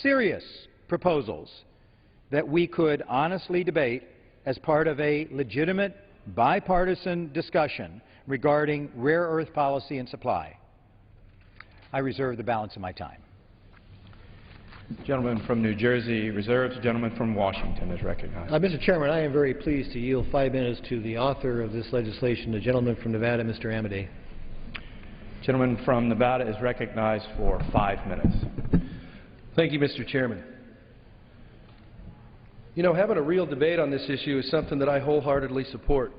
serious proposals that we could honestly debate as part of a legitimate bipartisan discussion regarding rare earth policy and supply. I reserve the balance of my time. Gentleman from New Jersey reserves. Gentleman from Washington is recognized. Mr. Chairman, I am very pleased to yield 5 minutes to the author of this legislation, the gentleman from Nevada, Mr. Amodei. Gentleman from Nevada is recognized for 5 minutes. Thank you, Mr. Chairman. You know, having a real debate on this issue is something that I wholeheartedly support.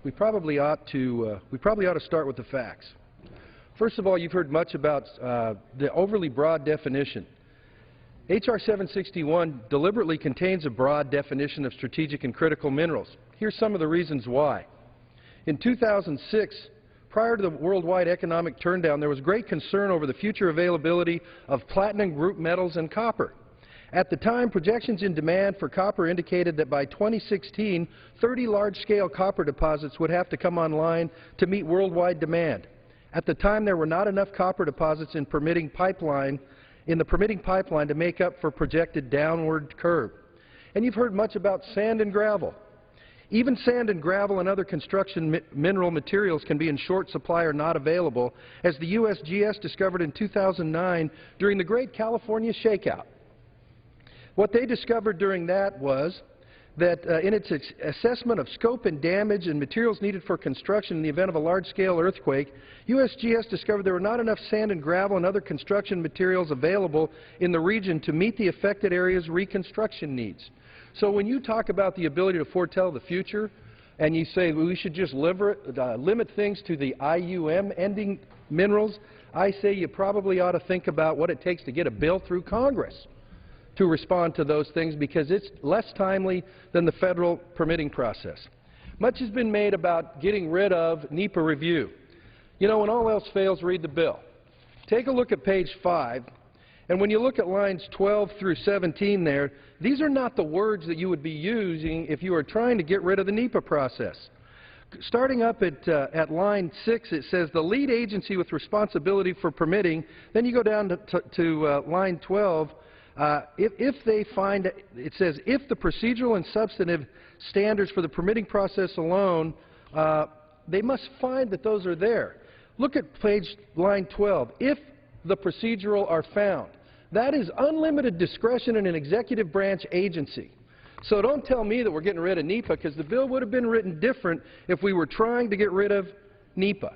We probably ought to start with the facts. First of all, you've heard much about the overly broad definition. H.R. 761 deliberately contains a broad definition of strategic and critical minerals. Here's some of the reasons why. In 2006, prior to the worldwide economic turndown, there was great concern over the future availability of platinum group metals and copper. At the time, projections in demand for copper indicated that by 2016, 30 large-scale copper deposits would have to come online to meet worldwide demand. At the time, there were not enough copper deposits in the permitting pipeline to make up for projected downward curve. And you've heard much about sand and gravel. Even sand and gravel and other construction mineral materials can be in short supply or not available, as the USGS discovered in 2009 during the Great California Shakeout. What they discovered during that was that in its assessment of scope and damage and materials needed for construction in the event of a large-scale earthquake, USGS discovered there were not enough sand and gravel and other construction materials available in the region to meet the affected area's reconstruction needs. So when you talk about the ability to foretell the future and you say we should just limit things to the IUM ending minerals, I say you probably ought to think about what it takes to get a bill through Congress to respond to those things, because it's less timely than the federal permitting process. Much has been made about getting rid of NEPA review. You know, when all else fails, read the bill. Take a look at page 5, and when you look at lines 12 through 17 there, these are not the words that you would be using if you were trying to get rid of the NEPA process. Starting up at line 6, it says the lead agency with responsibility for permitting. Then you go down to line 12. If they find, it says, if the procedural and substantive standards for the permitting process alone, they must find that those are there. Look at line 12. If the procedural are found. That is unlimited discretion in an executive branch agency. So don't tell me that we're getting rid of NEPA, because the bill would have been written different if we were trying to get rid of NEPA.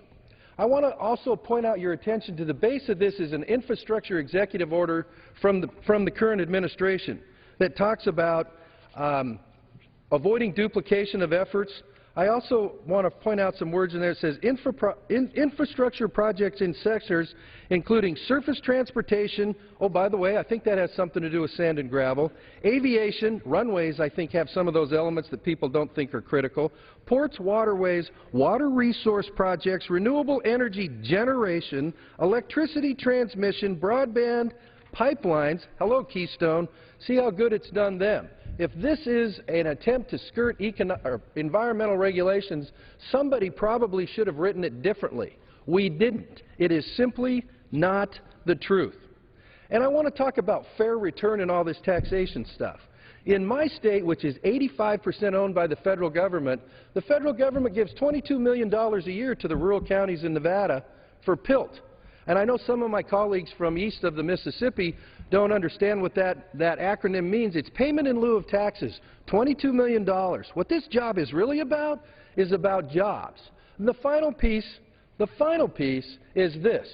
I want to also point out your attention to the base of this is an infrastructure executive order from the current administration that talks about avoiding duplication of efforts. I also want to point out some words in there. It says infrastructure projects in sectors including surface transportation. Oh, by the way, I think that has something to do with sand and gravel. Aviation, runways, I think, have some of those elements that people don't think are critical. Ports, waterways, water resource projects, renewable energy generation, electricity transmission, broadband, pipelines. Hello, Keystone. See how good it's done them. If this is an attempt to skirt environmental regulations, somebody probably should have written it differently. We didn't. It is simply not the truth. And I want to talk about fair return and all this taxation stuff. In my state, which is 85% owned by the federal government gives $22 million a year to the rural counties in Nevada for PILT. And I know some of my colleagues from east of the Mississippi don't understand what that acronym means. It's payment in lieu of taxes, $22 million. What this job is really about is about jobs. And the final piece is this.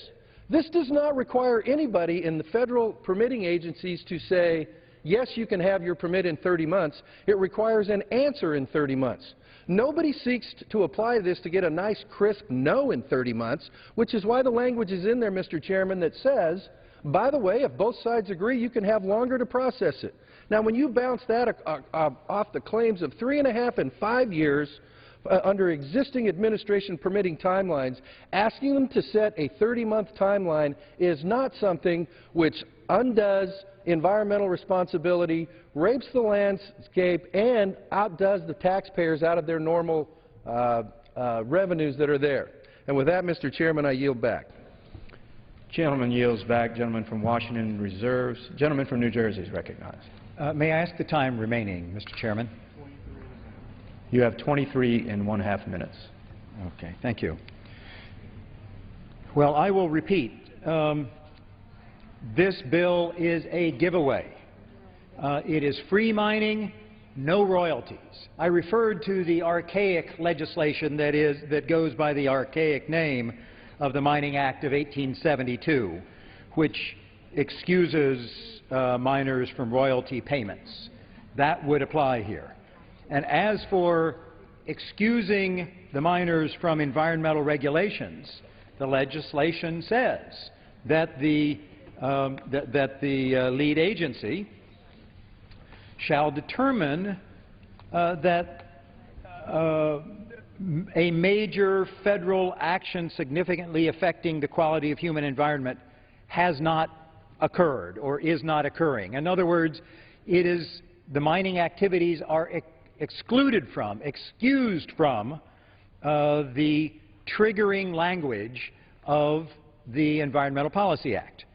This does not require anybody in the federal permitting agencies to say, yes, you can have your permit in 30 months. It requires an answer in 30 months. Nobody seeks to apply this to get a nice, crisp no in 30 months, which is why the language is in there, Mr. Chairman, that says, by the way, if both sides agree, you can have longer to process it. Now, when you bounce that off the claims of 3.5 and 5 years under existing administration permitting timelines, asking them to set a 30-month timeline is not something which undoes environmental responsibility, rapes the landscape, and outdoes the taxpayers out of their normal revenues that are there. And with that, Mr. Chairman, I yield back. Gentleman yields back. Gentleman from Washington reserves. Gentleman from New Jersey is recognized. May I ask the time remaining, Mr. Chairman? You have 23½ minutes. Okay, thank you. Well, I will repeat. This bill is a giveaway. It is free mining, no royalties. I referred to the archaic legislation that goes by the archaic name of the Mining Act of 1872, which excuses miners from royalty payments. That would apply here. And as for excusing the miners from environmental regulations, the legislation says that the lead agency shall determine that a major federal action significantly affecting the quality of human environment has not occurred or is not occurring. In other words, the mining activities are excused from the triggering language of the Environmental Policy Act.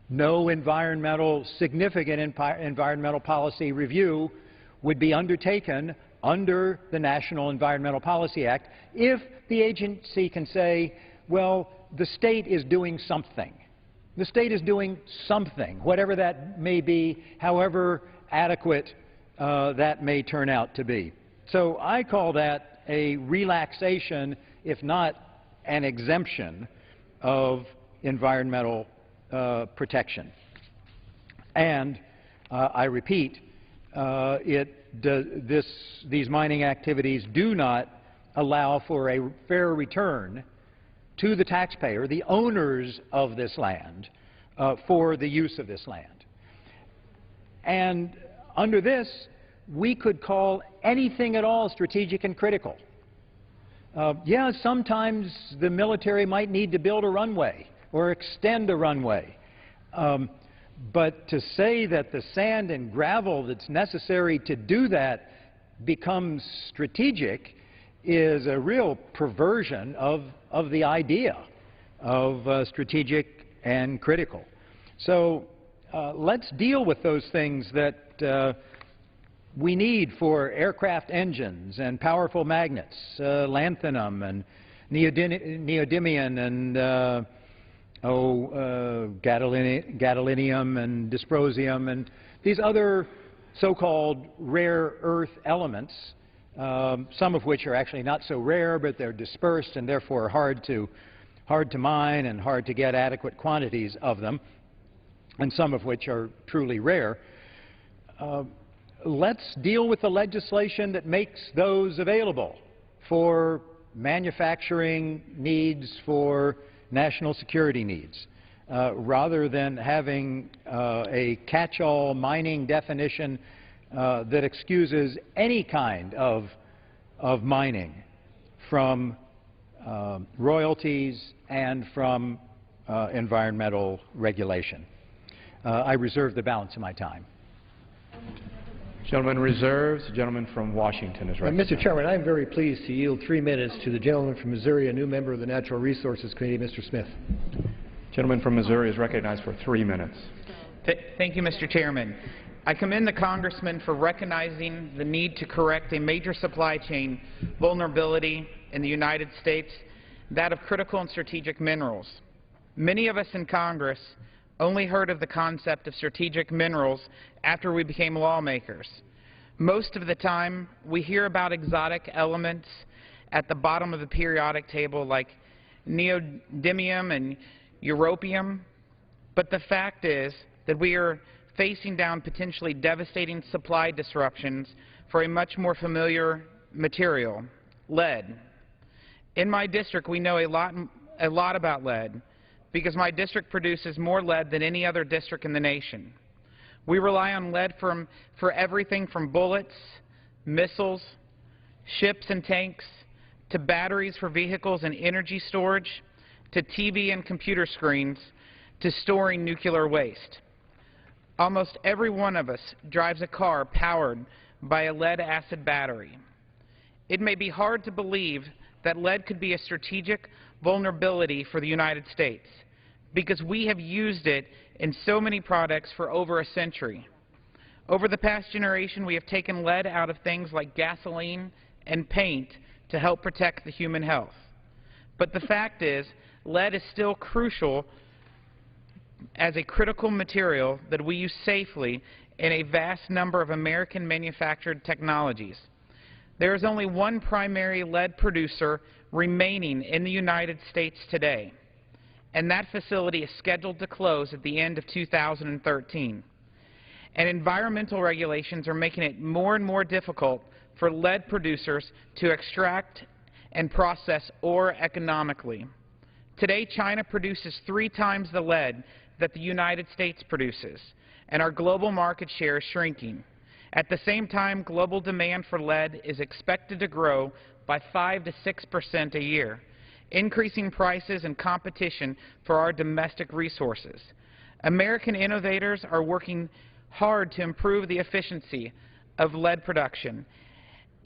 No significant environmental policy review would be undertaken under the National Environmental Policy Act if the agency can say, well, the state is doing something. The state is doing something, whatever that may be, however adequate that may turn out to be. So I call that a relaxation, if not an exemption, of environmental protection. And I repeat, these mining activities do not allow for a fair return to the taxpayer, the owners of this land, for the use of this land. And under this, we could call anything at all strategic and critical. Yeah, sometimes the military might need to build a runway or extend a runway. But to say that the sand and gravel that's necessary to do that becomes strategic is a real perversion of the idea of strategic and critical. So let's deal with those things that we need for aircraft engines and powerful magnets, lanthanum and neodymium and gadolinium and dysprosium and these other so-called rare earth elements, some of which are actually not so rare, but they're dispersed and therefore hard to mine and hard to get adequate quantities of them, and some of which are truly rare. Let's deal with the legislation that makes those available for manufacturing needs, for national security needs, rather than having a catch-all mining definition that excuses any kind of mining from royalties and from environmental regulation. I reserve the balance of my time. Gentleman reserves. The gentleman from Washington is recognized. Mr. Chairman, I am very pleased to yield 3 minutes to the gentleman from Missouri, a new member of the Natural Resources Committee, Mr. Smith. Gentleman from Missouri is recognized for 3 minutes. Thank you, Mr. Chairman. I commend the congressman for recognizing the need to correct a major supply chain vulnerability in the United States, that of critical and strategic minerals. Many of us in Congress only heard of the concept of strategic minerals after we became lawmakers. Most of the time, we hear about exotic elements at the bottom of the periodic table like neodymium and europium, but the fact is that we are facing down potentially devastating supply disruptions for a much more familiar material, lead. In my district, we know a lot about lead, because my district produces more lead than any other district in the nation. We rely on lead for everything from bullets, missiles, ships and tanks, to batteries for vehicles and energy storage, to TV and computer screens, to storing nuclear waste. Almost every one of us drives a car powered by a lead-acid battery. It may be hard to believe that lead could be a strategic vulnerability for the United States, because we have used it in so many products for over a century. Over the past generation, we have taken lead out of things like gasoline and paint to help protect the human health. But the fact is, lead is still crucial as a critical material that we use safely in a vast number of American manufactured technologies. There is only one primary lead producer remaining in the United States today, and that facility is scheduled to close at the end of 2013. And environmental regulations are making it more and more difficult for lead producers to extract and process ore economically. Today, China produces 3 times the lead that the United States produces, and our global market share is shrinking. At the same time, global demand for lead is expected to grow by 5 to 6% a year, increasing prices and competition for our domestic resources. American innovators are working hard to improve the efficiency of lead production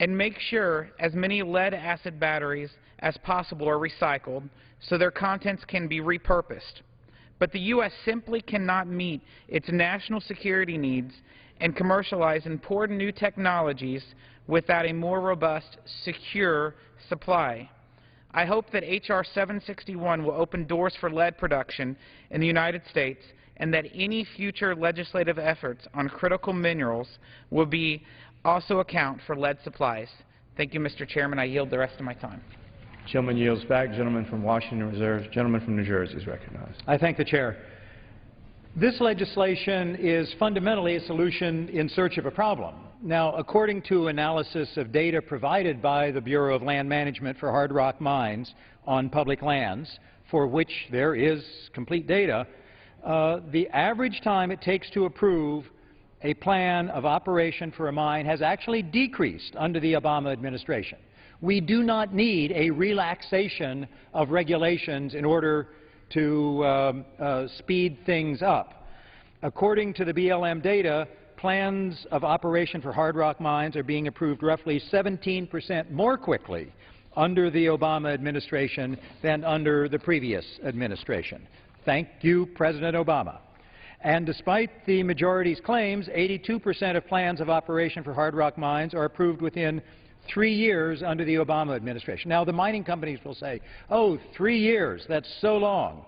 and make sure as many lead-acid batteries as possible are recycled so their contents can be repurposed. But the U.S. simply cannot meet its national security needs and commercialize important new technologies without a more robust, secure supply. I hope that H.R. 761 will open doors for lead production in the United States, and that any future legislative efforts on critical minerals will be also account for lead supplies. Thank you, Mr. Chairman. I yield the rest of my time. Gentleman yields back. Gentleman from Washington reserves. Gentleman from New Jersey is recognized. I thank the chair. This legislation is fundamentally a solution in search of a problem. Now, according to analysis of data provided by the Bureau of Land Management for hard rock mines on public lands, for which there is complete data, the average time it takes to approve a plan of operation for a mine has actually decreased under the Obama administration. We do not need a relaxation of regulations in order to speed things up. According to the BLM data, plans of operation for hard rock mines are being approved roughly 17% more quickly under the Obama administration than under the previous administration. Thank you, President Obama. And despite the majority's claims, 82% of plans of operation for hard rock mines are approved within 3 years under the Obama administration. Now, the mining companies will say, oh, 3 years, that's so long.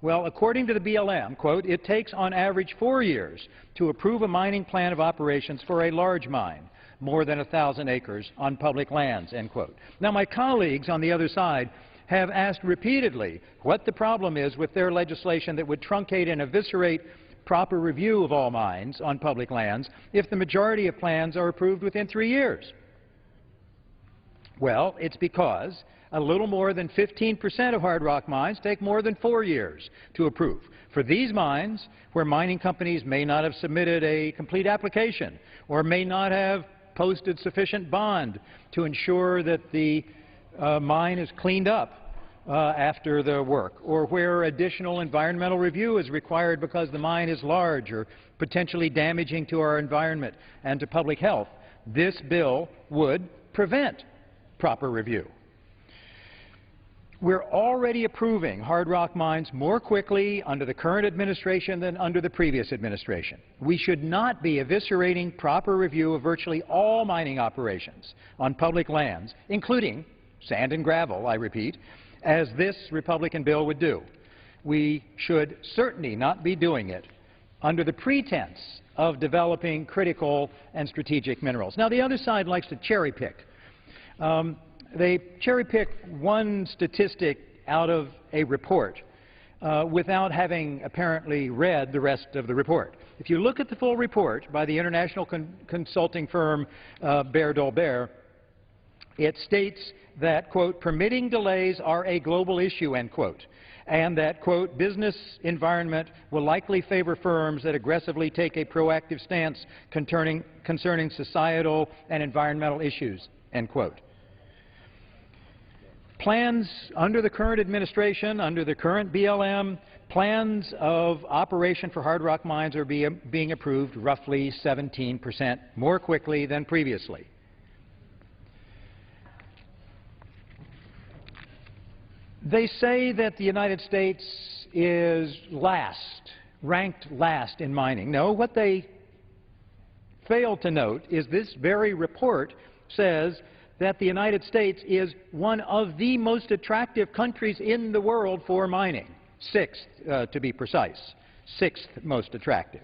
Well, according to the BLM, quote, it takes on average 4 years to approve a mining plan of operations for a large mine, more than 1,000 acres on public lands, end quote. Now, my colleagues on the other side have asked repeatedly what the problem is with their legislation that would truncate and eviscerate proper review of all mines on public lands if the majority of plans are approved within 3 years. Well, it's because a little more than 15% of hard rock mines take more than 4 years to approve. For these mines, where mining companies may not have submitted a complete application or may not have posted sufficient bond to ensure that the mine is cleaned up after the work, or where additional environmental review is required because the mine is large or potentially damaging to our environment and to public health, this bill would prevent proper review. We're already approving hard rock mines more quickly under the current administration than under the previous administration. We should not be eviscerating proper review of virtually all mining operations on public lands, including sand and gravel, I repeat, as this Republican bill would do. We should certainly not be doing it under the pretense of developing critical and strategic minerals. Now, the other side likes to cherry pick. They cherry-pick one statistic out of a report without having apparently read the rest of the report. If you look at the full report by the international consulting firm Bear Dolbear, it states that, quote, permitting delays are a global issue, end quote, and that, quote, business environment will likely favor firms that aggressively take a proactive stance concerning societal and environmental issues, end quote. Plans under the current administration, under the current BLM, plans of operation for hard rock mines are being approved roughly 17% more quickly than previously. They say that the United States is ranked last in mining. No, what they fail to note is this very report says that the United States is one of the most attractive countries in the world for mining, sixth to be precise, sixth most attractive.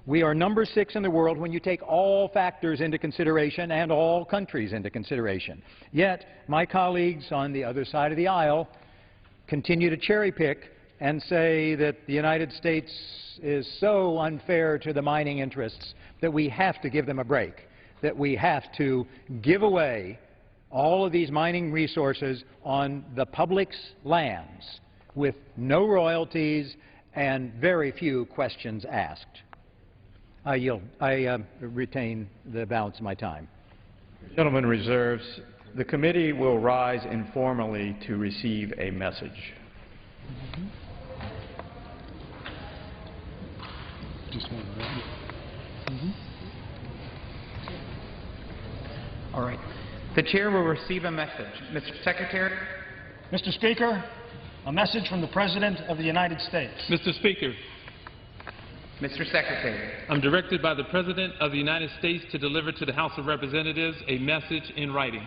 We are number 6 in the world when you take all factors into consideration and all countries into consideration. Yet, my colleagues on the other side of the aisle continue to cherry pick and say that the United States is so unfair to the mining interests that we have to give them a break, that we have to give away all of these mining resources on the public's lands with no royalties and very few questions asked. I yield. I retain the balance of my time. The gentleman reserves. The committee will rise informally to receive a message. All right. The chair will receive a message. Mr. Secretary. Mr. Speaker, a message from the President of the United States. Mr. Speaker, Mr. Secretary. I'm directed by the President of the United States to deliver to the House of Representatives a message in writing.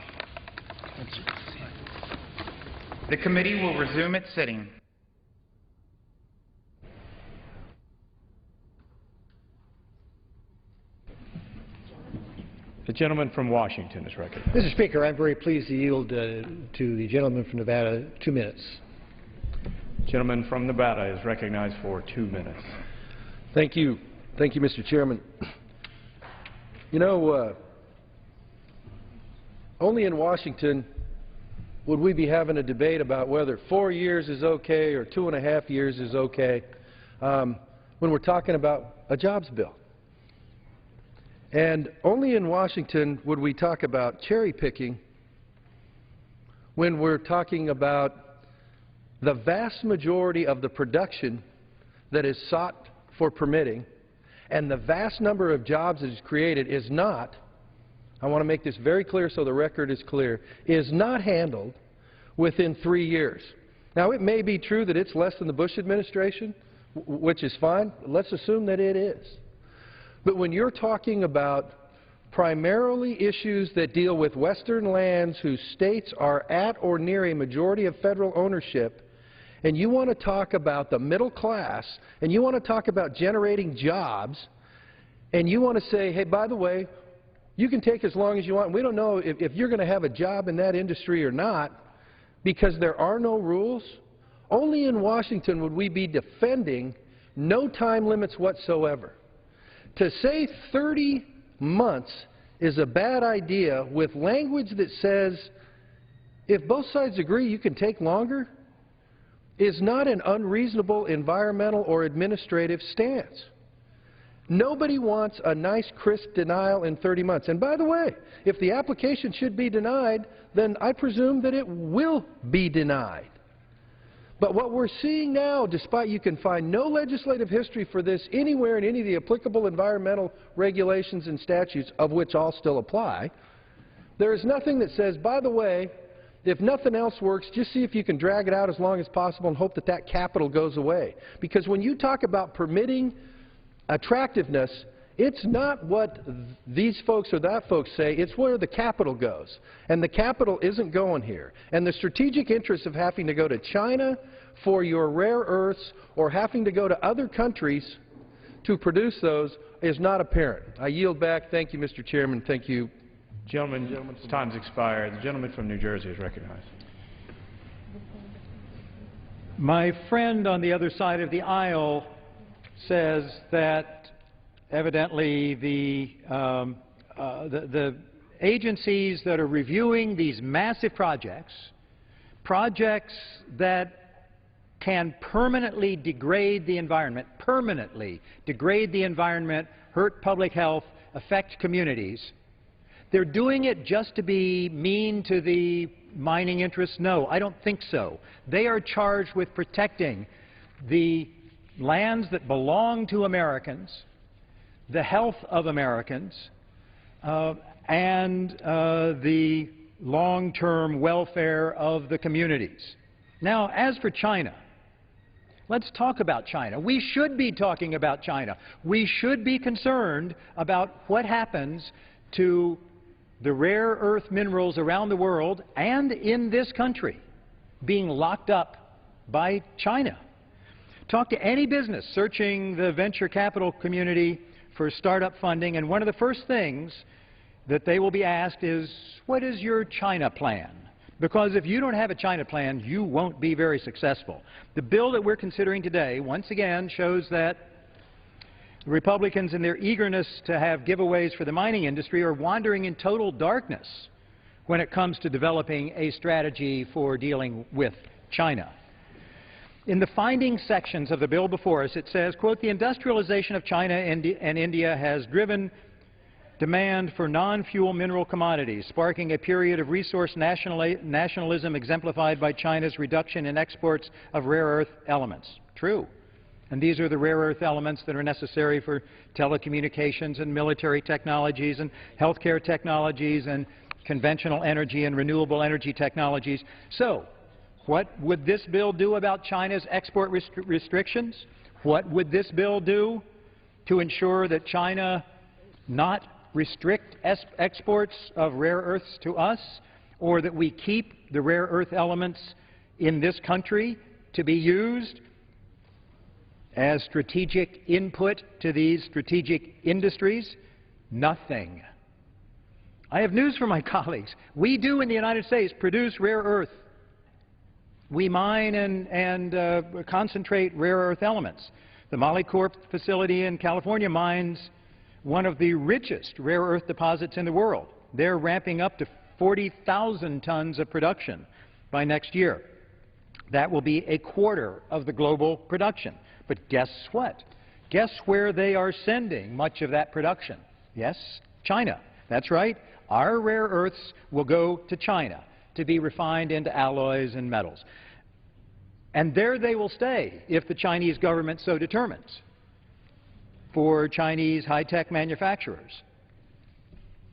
The committee will resume its sitting. The gentleman from Washington is recognized. Mr. Speaker, I'm very pleased to yield to the gentleman from Nevada 2 minutes. The gentleman from Nevada is recognized for 2 minutes. Thank you. Thank you, Mr. Chairman. You know, only in Washington would we be having a debate about whether 4 years is okay or 2.5 years is okay when we're talking about a jobs bill. And only in Washington would we talk about cherry picking when we're talking about the vast majority of the production that is sought for permitting and the vast number of jobs that is created is not, I want to make this very clear so the record is clear, is not handled within 3 years. Now, it may be true that it's less than the Bush administration, which is fine. Let's assume that it is. But when you're talking about primarily issues that deal with Western lands whose states are at or near a majority of federal ownership, and you want to talk about the middle class, and you want to talk about generating jobs, and you want to say, hey, by the way, you can take as long as you want, and we don't know if you're going to have a job in that industry or not, because there are no rules. Only in Washington would we be defending no time limits whatsoever. To say 30 months is a bad idea with language that says if both sides agree you can take longer is not an unreasonable environmental or administrative stance. Nobody wants a nice, crisp denial in 30 months. And by the way, if the application should be denied, then I presume that it will be denied. But what we're seeing now, despite you can find no legislative history for this anywhere in any of the applicable environmental regulations and statutes, of which all still apply, there is nothing that says, by the way, if nothing else works, just see if you can drag it out as long as possible and hope that that capital goes away. Because when you talk about permitting attractiveness, it's not what these folks or that folks say, it's where the capital goes. And the capital isn't going here. And the strategic interest of having to go to China for your rare earths or having to go to other countries to produce those is not apparent. I yield back. Thank you, Mr. Chairman. Thank you. Gentleman's time's expired. The gentleman from New Jersey is recognized. My friend on the other side of the aisle says that evidently the agencies that are reviewing these massive projects, projects that can permanently degrade the environment, hurt public health, affect communities, they're doing it just to be mean to the mining interests? No, I don't think so. They are charged with protecting the lands that belong to Americans, the health of Americans, and the long-term welfare of the communities. Now, as for China, Let's talk about China. We should be talking about China. We should be concerned about what happens to the rare earth minerals around the world and in this country being locked up by China. Talk to any business searching the venture capital community for startup funding, and one of the first things that they will be asked is, what is your China plan? Because if you don't have a China plan, you won't be very successful. The bill that we're considering today, once again, shows that the Republicans, in their eagerness to have giveaways for the mining industry, are wandering in total darkness when it comes to developing a strategy for dealing with China. In the findings sections of the bill before us, it says, quote, the industrialization of China and India has driven demand for non-fuel mineral commodities, sparking a period of resource nationalism exemplified by China's reduction in exports of rare earth elements. True. And these are the rare earth elements that are necessary for telecommunications and military technologies and healthcare technologies and conventional energy and renewable energy technologies. So, what would this bill do about China's export restrictions? What would this bill do to ensure that China not restrict exports of rare earths to us, or that we keep the rare earth elements in this country to be used as strategic input to these strategic industries? Nothing. I have news for my colleagues. We do in the United States produce rare earth. We mine and concentrate rare earth elements. The Molycorp facility in California mines one of the richest rare earth deposits in the world. They're ramping up to 40,000 tons of production by next year. That will be a quarter of the global production. But guess what? Guess where they are sending much of that production? Yes, China. That's right. Our rare earths will go to China to be refined into alloys and metals. And there they will stay if the Chinese government so determines for Chinese high-tech manufacturers.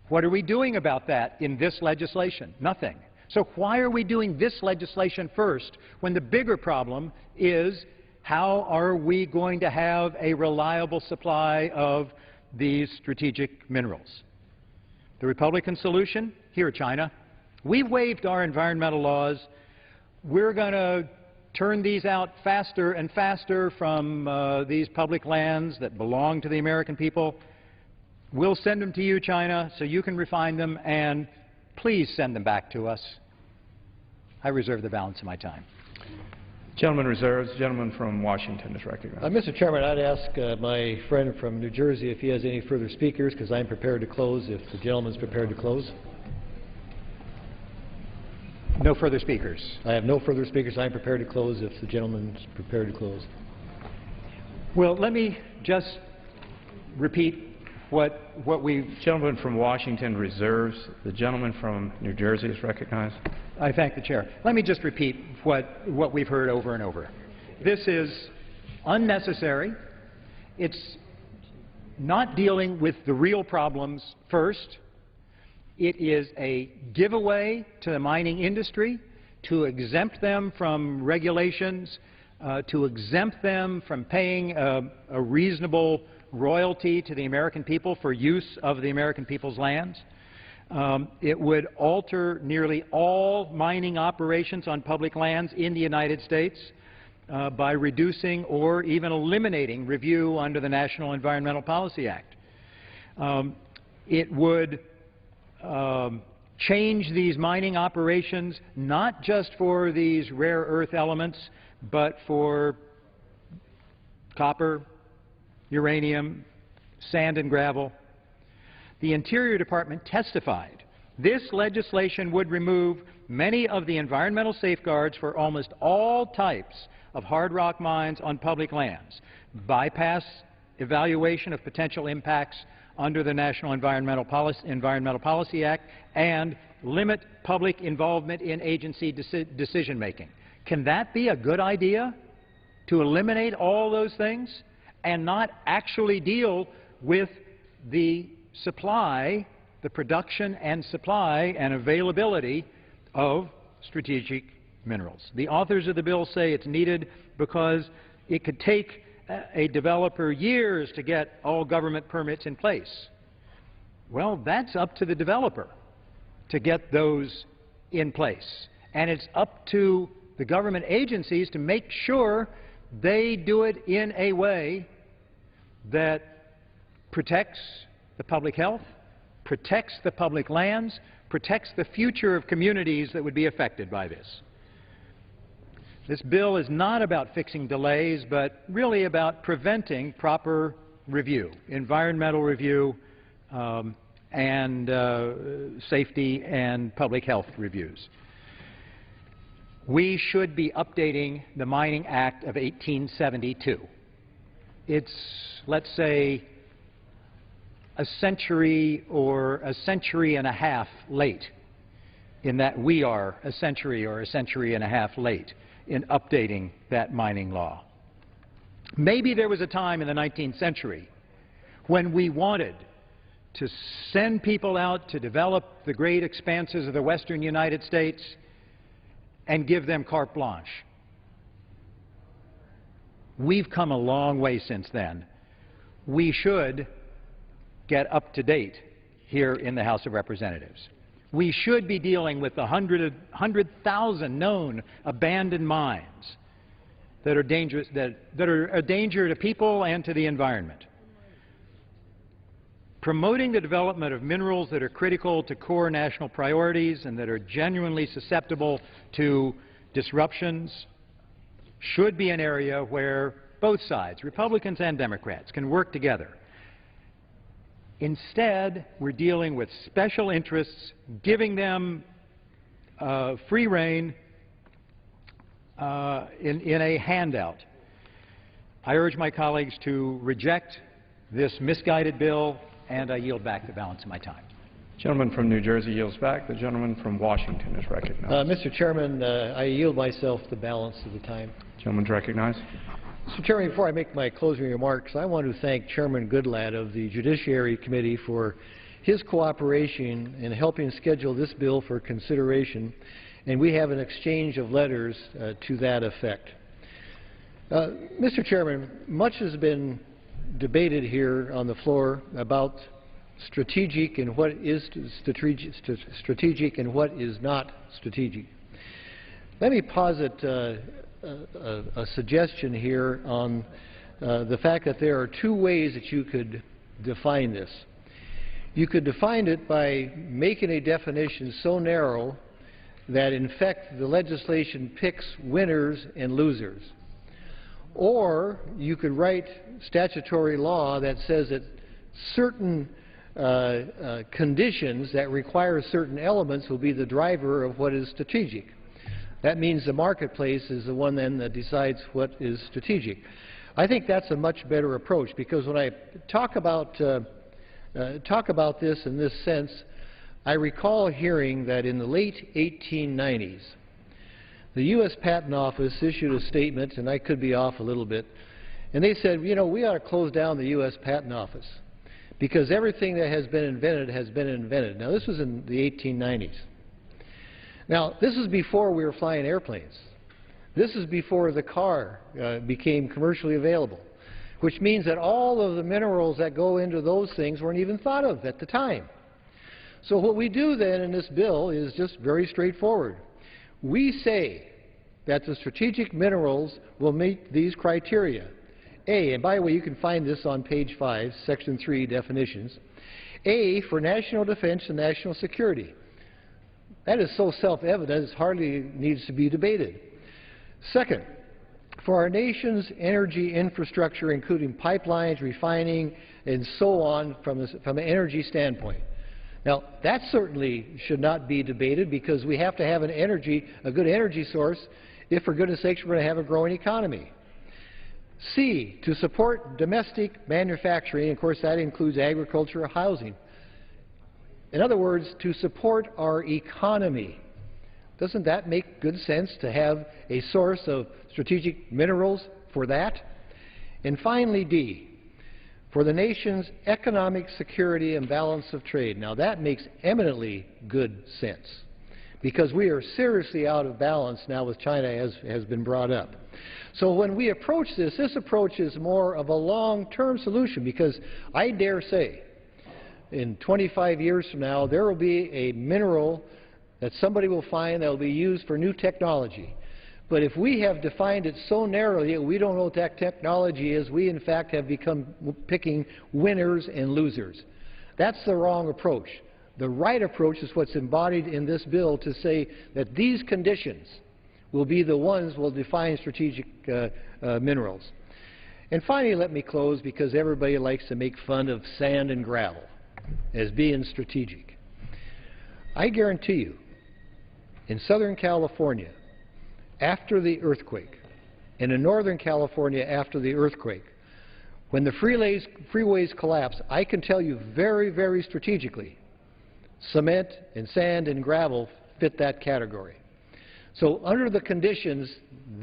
What are we doing about that in this legislation? Nothing. So why are we doing this legislation first when the bigger problem is how are we going to have a reliable supply of these strategic minerals? The Republican solution? Here, China. We've waived our environmental laws. We're going to turn these out faster and faster from these public lands that belong to the American people. We'll send them to you, China, so you can refine them, and please send them back to us. I reserve the balance of my time. Gentleman reserves. Gentleman from Washington is recognized. Mr. Chairman, I'd ask my friend from New Jersey if he has any further speakers, because I'm prepared to close if the gentleman's prepared to close. No further speakers. I have no further speakers. I'm prepared to close if the gentleman's prepared to close. Well, let me just repeat what we've... Gentleman from Washington reserves. The gentleman from New Jersey is recognized. I thank the chair. Let me just repeat what we've heard over and over. This is unnecessary. It's not dealing with the real problems first. It is a giveaway to the mining industry to exempt them from regulations, to exempt them from paying a reasonable royalty to the American people for use of the American people's lands. It would alter nearly all mining operations on public lands in the United States by reducing or even eliminating review under the National Environmental Policy Act. It would change these mining operations not just for these rare earth elements, but for copper, uranium, sand and gravel. The Interior Department testified this legislation would remove many of the environmental safeguards for almost all types of hard rock mines on public lands, bypass evaluation of potential impacts under the National Environmental Policy Act, and limit public involvement in agency decision-making. Can that be a good idea, to eliminate all those things and not actually deal with the supply, the production and supply and availability of strategic minerals? The authors of the bill say it's needed because it could take a developer years to get all government permits in place. Well, that's up to the developer to get those in place. And it's up to the government agencies to make sure they do it in a way that protects the public health, protects the public lands, protects the future of communities that would be affected by this. This bill is not about fixing delays, but really about preventing proper review, environmental review, and safety and public health reviews. We should be updating the Mining Act of 1872. It's, let's say, a century or a century and a half late in that we are a century or a century and a half late in updating that mining law. Maybe there was a time in the 19th century when we wanted to send people out to develop the great expanses of the western United States and give them carte blanche. We've come a long way since then. We should get up to date here in the House of Representatives. We should be dealing with the 100,000 known abandoned mines that are dangerous, that are a danger to people and to the environment. Promoting the development of minerals that are critical to core national priorities and that are genuinely susceptible to disruptions should be an area where both sides, Republicans and Democrats, can work together. Instead, we're dealing with special interests, giving them free rein in a handout. I urge my colleagues to reject this misguided bill, and I yield back the balance of my time. The gentleman from New Jersey yields back. The gentleman from Washington is recognized. Mr. Chairman, I yield myself the balance of the time. The gentleman's recognized. Mr. Chairman, before I make my closing remarks, I want to thank Chairman Goodlatte of the Judiciary Committee for his cooperation in helping schedule this bill for consideration, and we have an exchange of letters to that effect. Mr. Chairman, much has been debated here on the floor about strategic and what is strategic and what is not strategic. Let me posit a suggestion here on the fact that there are two ways that you could define this. You could define it by making a definition so narrow that in fact the legislation picks winners and losers. Or you could write statutory law that says that certain conditions that require certain elements will be the driver of what is strategic. That means the marketplace is the one then that decides what is strategic. I think that's a much better approach, because when I talk about this in this sense, I recall hearing that in the late 1890s, the U.S. Patent Office issued a statement, and I could be off a little bit, and they said, you know, we ought to close down the U.S. Patent Office because everything that has been invented has been invented. Now, this was in the 1890s. Now, this is before we were flying airplanes. This is before the car became commercially available, which means that all of the minerals that go into those things weren't even thought of at the time. So what we do then in this bill is just very straightforward. We say that the strategic minerals will meet these criteria. A, and by the way, you can find this on page 5, section 3, definitions. A, for national defense and national security. That is so self-evident it hardly needs to be debated. Second, for our nation's energy infrastructure, including pipelines, refining, and so on from an energy standpoint. Now, that certainly should not be debated, because we have to have a good energy source if, for goodness sakes, we're going to have a growing economy. C, to support domestic manufacturing. Of course, that includes agriculture or housing. In other words, to support our economy. Doesn't that make good sense to have a source of strategic minerals for that? And finally, D, for the nation's economic security and balance of trade. Now, that makes eminently good sense, because we are seriously out of balance now with China, as has been brought up. So when we approach this, this approach is more of a long-term solution, because I dare say in 25 years from now there will be a mineral that somebody will find that will be used for new technology. But if we have defined it so narrowly that we don't know what that technology is, we in fact have become picking winners and losers. That's the wrong approach. The right approach is what's embodied in this bill, to say that these conditions will be the ones that will define strategic minerals. And finally, let me close, because everybody likes to make fun of sand and gravel as being strategic. I guarantee you, in Southern California, after the earthquake, and in Northern California after the earthquake, when the freeways collapsed, I can tell you very, very strategically, cement and sand and gravel fit that category. So under the conditions,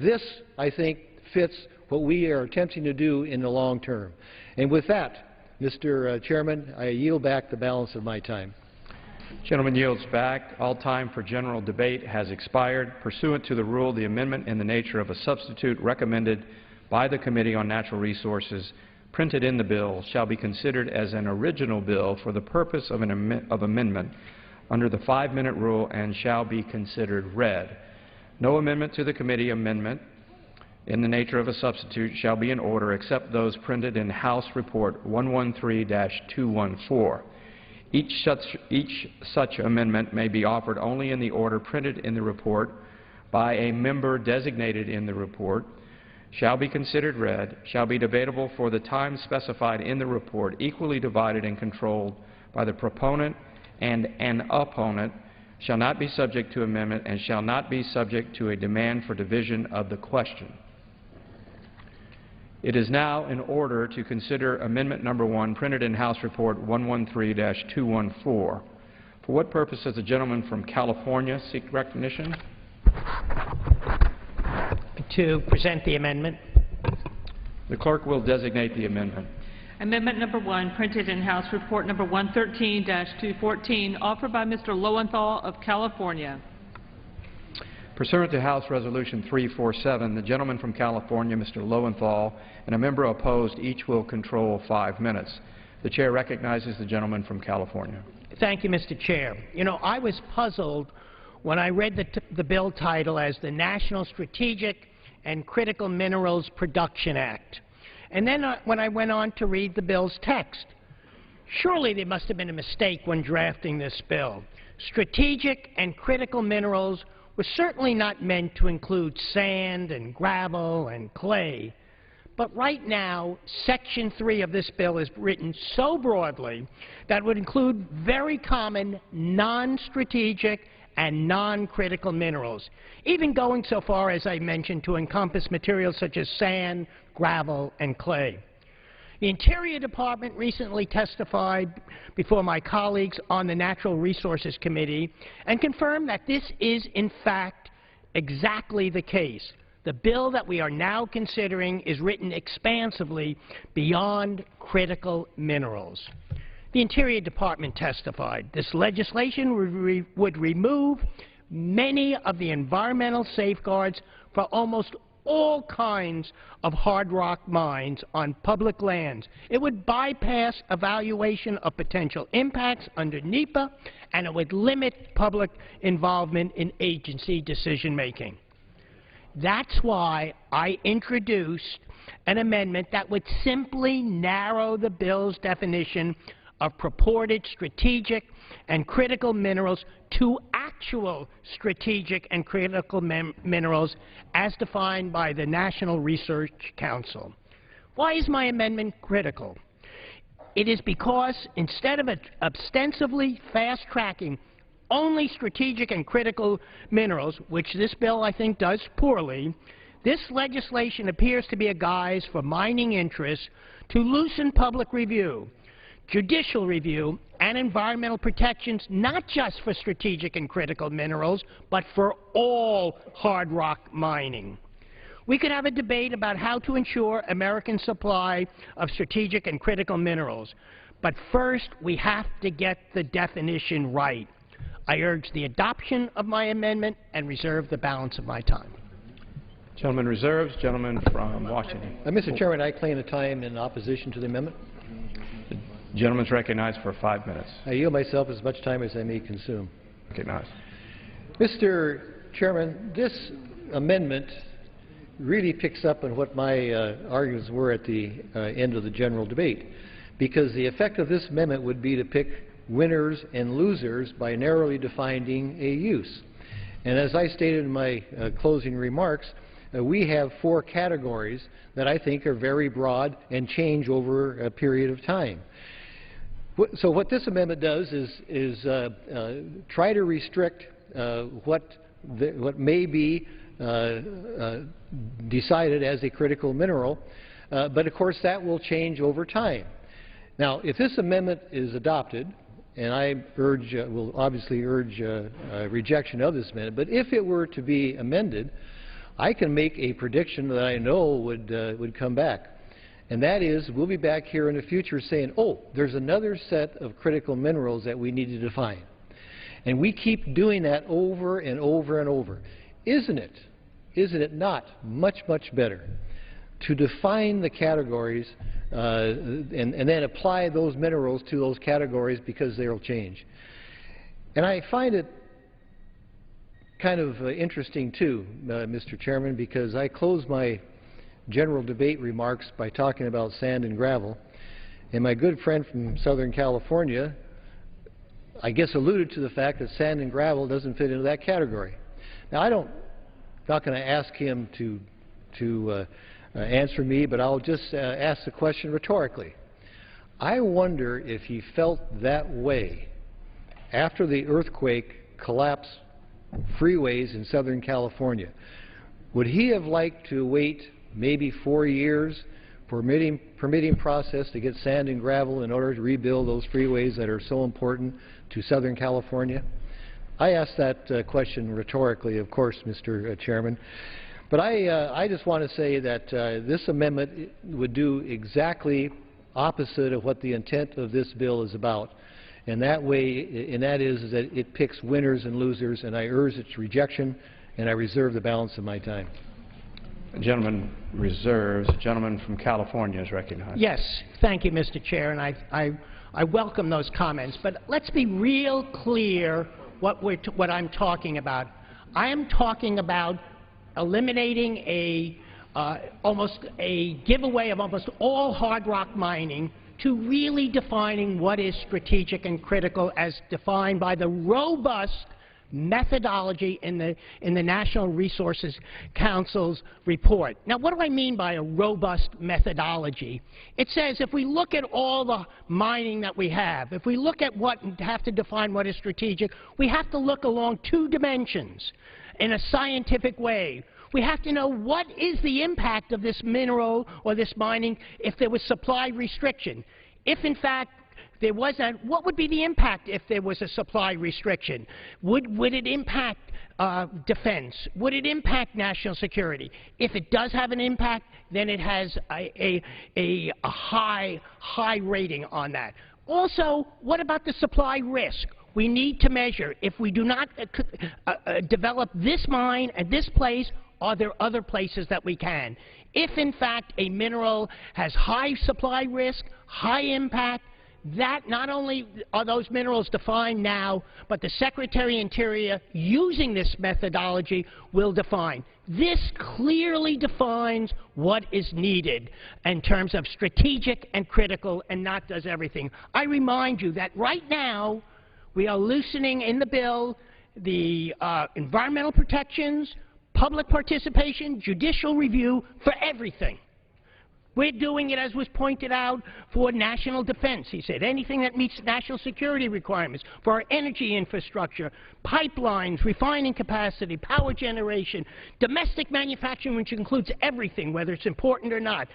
this, I think, fits what we are attempting to do in the long term. And with that, Mr. Chairman, I yield back the balance of my time. Gentleman yields back. All time for general debate has expired. Pursuant to the rule, the amendment in the nature of a substitute recommended by the Committee on Natural Resources printed in the bill shall be considered as an original bill for the purpose of amendment under the 5-minute rule and shall be considered read. No amendment to the committee amendment in the nature of a substitute shall be in order except those printed in House Report 113-214. Each such amendment may be offered only in the order printed in the report by a member designated in the report, shall be considered read, shall be debatable for the time specified in the report, equally divided and controlled by the proponent and an opponent, shall not be subject to amendment, and shall not be subject to a demand for division of the question. It is now in order to consider Amendment Number 1, printed in House Report 113-214. For what purpose does the gentleman from California seek recognition? To present the amendment. The clerk will designate the amendment. Amendment Number 1, printed in House Report Number 113-214, offered by Mr. Lowenthal of California. Pursuant to House Resolution 347, the gentleman from California, Mr. Lowenthal, and a member opposed each will control 5 minutes. The chair recognizes the gentleman from California. Thank you, Mr. Chair. You know, I was puzzled when I read the bill title as the National Strategic and Critical Minerals Production Act. And then when I went on to read the bill's text, surely there must have been a mistake when drafting this bill. Strategic and critical minerals were certainly not meant to include sand and gravel and clay. But right now, Section 3 of this bill is written so broadly that it would include very common non-strategic and non-critical minerals, even going so far, as I mentioned, to encompass materials such as sand, gravel, and clay. The Interior Department recently testified before my colleagues on the Natural Resources Committee and confirmed that this is, in fact, exactly the case. The bill that we are now considering is written expansively beyond critical minerals. The Interior Department testified this legislation would remove many of the environmental safeguards for almost all kinds of hard rock mines on public lands. It would bypass evaluation of potential impacts under NEPA, and it would limit public involvement in agency decision-making. That's why I introduced an amendment that would simply narrow the bill's definition of purported strategic and critical minerals to actual strategic and critical minerals as defined by the National Research Council. Why is my amendment critical? It is because instead of ostensibly fast-tracking only strategic and critical minerals, which this bill I think does poorly, this legislation appears to be a guise for mining interests to loosen public review, judicial review, and environmental protections, not just for strategic and critical minerals, but for all hard rock mining. We could have a debate about how to ensure American supply of strategic and critical minerals, but first we have to get the definition right. I urge the adoption of my amendment and reserve the balance of my time. Gentleman reserves. Gentleman from Washington. Mr. Chairman, I claim the time in opposition to the amendment. The gentleman's recognized for 5 minutes. I yield myself as much time as I may consume. Recognized. Mr. Chairman, this amendment really picks up on what my arguments were at the end of the general debate, because the effect of this amendment would be to pick winners and losers by narrowly defining a use. And as I stated in my closing remarks, we have 4 categories that I think are very broad and change over a period of time. So what this amendment does is try to restrict what may be decided as a critical mineral, but of course that will change over time. Now, if this amendment is adopted, and I will obviously urge rejection of this amendment, but if it were to be amended, I can make a prediction that I know would come back. And that is, we'll be back here in the future saying, oh, there's another set of critical minerals that we need to define. And we keep doing that over and over and over. Isn't it not much, much better to define the categories and then apply those minerals to those categories, because they will change? And I find it kind of interesting too, Mr. Chairman, because I closed my general debate remarks by talking about sand and gravel, and my good friend from Southern California, I guess, alluded to the fact that sand and gravel doesn't fit into that category. Now, I'm not going to ask him to answer me, but I'll just ask the question rhetorically. I wonder if he felt that way after the earthquake collapsed freeways in Southern California. Would he have liked to wait maybe 4 years for permitting process to get sand and gravel in order to rebuild those freeways that are so important to Southern California? I ask that question rhetorically, of course, Mr. Chairman. But I just want to say that this amendment would do exactly opposite of what the intent of this bill is about. And that is that it picks winners and losers, and I urge its rejection, and I reserve the balance of my time. The gentleman reserves. The gentleman from California is recognized. Yes, thank you, Mr. Chair, and I welcome those comments. But let's be real clear what I'm talking about. I am talking about eliminating almost a giveaway of almost all hard rock mining to really defining what is strategic and critical as defined by the robust methodology in the National Resources Council's report. Now, what do I mean by a robust methodology? It says if we look at all the mining that we have, if we look at what and have to define what is strategic, we have to look along 2 dimensions in a scientific way. We have to know what is the impact of this mineral or this mining if there was supply restriction. If, in fact, there wasn't, what would be the impact if there was a supply restriction? Would it impact defense? Would it impact national security? If it does have an impact, then it has a high rating on that. Also, what about the supply risk? We need to measure. If we do not develop this mine at this place, are there other places that we can? If, in fact, a mineral has high supply risk, high impact, that not only are those minerals defined now, but the Secretary of Interior, using this methodology, will define. This clearly defines what is needed in terms of strategic and critical, and not does everything. I remind you that right now we are loosening in the bill the environmental protections, public participation, judicial review for everything. We're doing it, as was pointed out, for national defense. He said anything that meets national security requirements, for our energy infrastructure, pipelines, refining capacity, power generation, domestic manufacturing, which includes everything, whether it's important or not,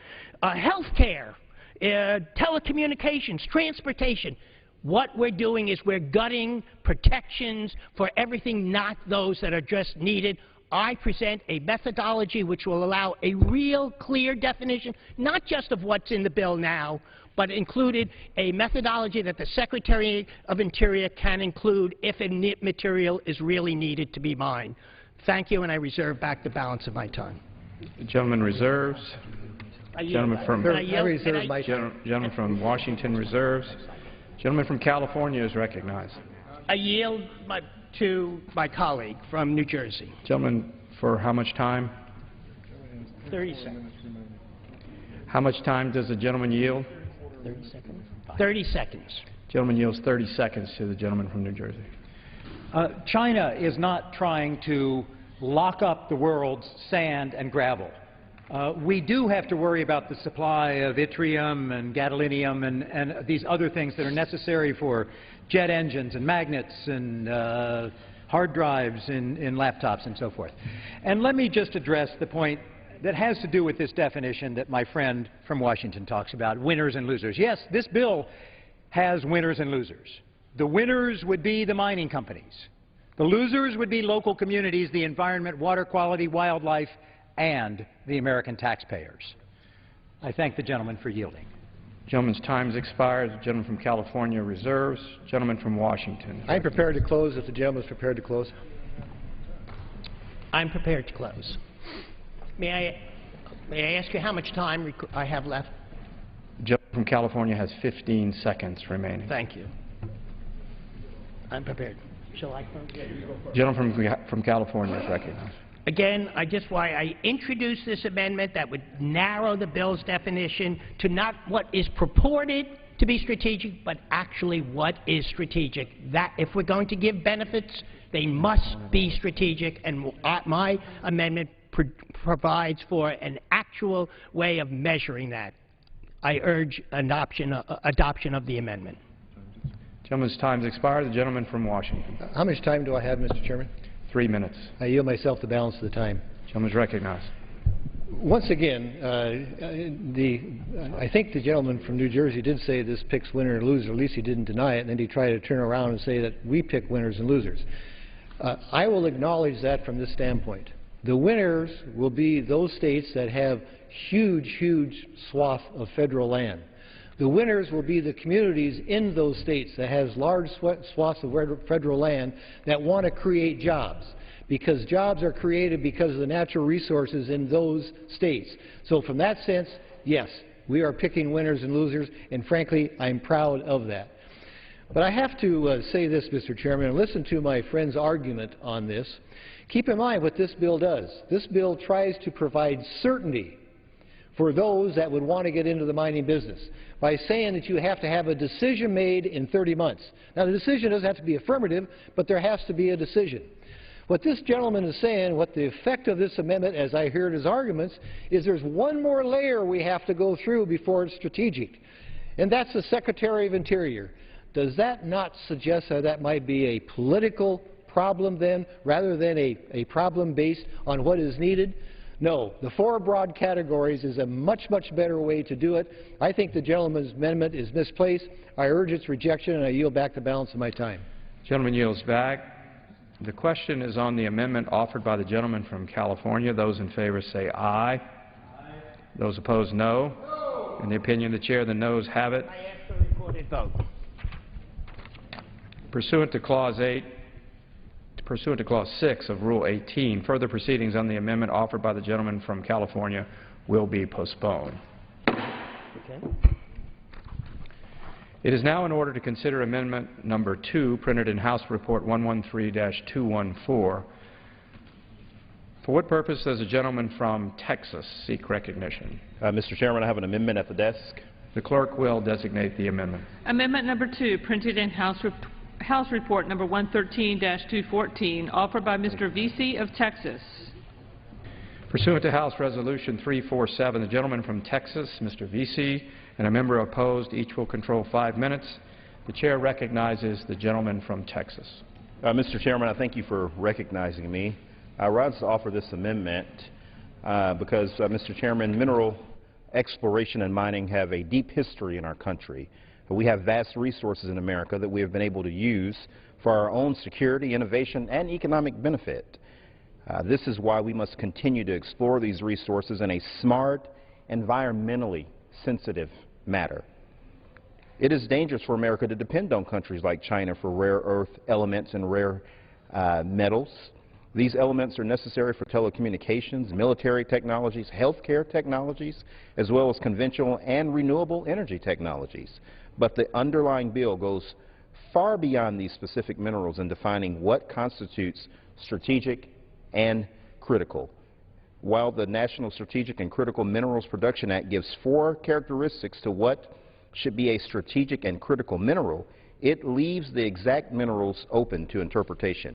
health care, telecommunications, transportation. What we're doing is we're gutting protections for everything, not those that are just needed. I present a methodology which will allow a real clear definition, not just of what's in the bill now, but included a methodology that the Secretary of Interior can include if a material is really needed to be mined. Thank you, and I reserve back the balance of my time. The gentleman reserves. Gentleman from Washington reserves. Gentleman from California is recognized. I yield to my colleague from New Jersey. Gentleman, for how much time? 30 seconds. How much time does the gentleman yield? 30 seconds. 30 seconds. Gentleman yields 30 seconds to the gentleman from New Jersey. China is not trying to lock up the world's sand and gravel. We do have to worry about the supply of yttrium and gadolinium and these other things that are necessary for jet engines and magnets and hard drives in laptops and so forth. And let me just address the point that has to do with this definition that my friend from Washington talks about, winners and losers. Yes, this bill has winners and losers. The winners would be the mining companies. The losers would be local communities, the environment, water quality, wildlife, and the American taxpayers. I thank the gentleman for yielding. Gentleman's time has expired. The gentleman from California reserves. Gentleman from Washington. I'm prepared to close if the gentleman is prepared to close. I'm prepared to close. May I ask you how much time I have left? The gentleman from California has 15 seconds remaining. Thank you. I'm prepared. Shall I close? Gentleman from California is recognized. Again, I introduced this amendment that would narrow the bill's definition to not what is purported to be strategic, but actually what is strategic. That if we're going to give benefits, they must be strategic, and my amendment provides for an actual way of measuring that. I urge adoption of the amendment. Gentleman's time has expired. The gentleman from Washington. How much time do I have, Mr. Chairman? 3 minutes. I yield myself the balance of the time. Gentleman is recognized. Once again, I think the gentleman from New Jersey did say this picks winner and loser. At least he didn't deny it, and then he tried to turn around and say that we pick winners and losers. I will acknowledge that from this standpoint. The winners will be those states that have huge, huge swath of federal land. The winners will be the communities in those states that has large swaths of federal land that want to create jobs, because jobs are created because of the natural resources in those states. So from that sense, yes, we are picking winners and losers, and frankly, I'm proud of that. But I have to say this, Mr. Chairman, and listen to my friend's argument on this. Keep in mind what this bill does. This bill tries to provide certainty for those that would want to get into the mining business by saying that you have to have a decision made in 30 months. Now, the decision doesn't have to be affirmative, but there has to be a decision. What this gentleman is saying, what the effect of this amendment, as I heard his arguments, is there's one more layer we have to go through before it's strategic, and that's the Secretary of Interior. Does that not suggest that might be a political problem then, rather than a problem based on what is needed? No, the four broad categories is a much, much better way to do it. I think the gentleman's amendment is misplaced. I urge its rejection, and I yield back the balance of my time. Gentleman yields back. The question is on the amendment offered by the gentleman from California. Those in favor say aye. Aye. Those opposed, no. No. In the opinion of the chair, the noes have it. I ask for a recorded vote. Pursuant to Clause 6 of Rule 18, further proceedings on the amendment offered by the gentleman from California will be postponed. Okay. It is now in order to consider Amendment Number 2, printed in House Report 113-214. For what purpose does the gentleman from Texas seek recognition? Mr. Chairman, I have an amendment at the desk. The clerk will designate the amendment. Amendment Number 2, printed in House Report Number 113-214, offered by Mr. Vesey of Texas. Pursuant to House Resolution 347, the gentleman from Texas, Mr. Vesey, and a member opposed, each will control 5 minutes. The chair recognizes the gentleman from Texas. Mr. Chairman, I thank you for recognizing me. I rise to offer this amendment because, Mr. Chairman, mineral exploration and mining have a deep history in our country. We have vast resources in America that we have been able to use for our own security, innovation, and economic benefit. This is why we must continue to explore these resources in a smart, environmentally sensitive manner. It is dangerous for America to depend on countries like China for rare earth elements and rare metals. These elements are necessary for telecommunications, military technologies, healthcare technologies, as well as conventional and renewable energy technologies. But the underlying bill goes far beyond these specific minerals in defining what constitutes strategic and critical. While the National Strategic and Critical Minerals Production Act gives 4 characteristics to what should be a strategic and critical mineral, it leaves the exact minerals open to interpretation.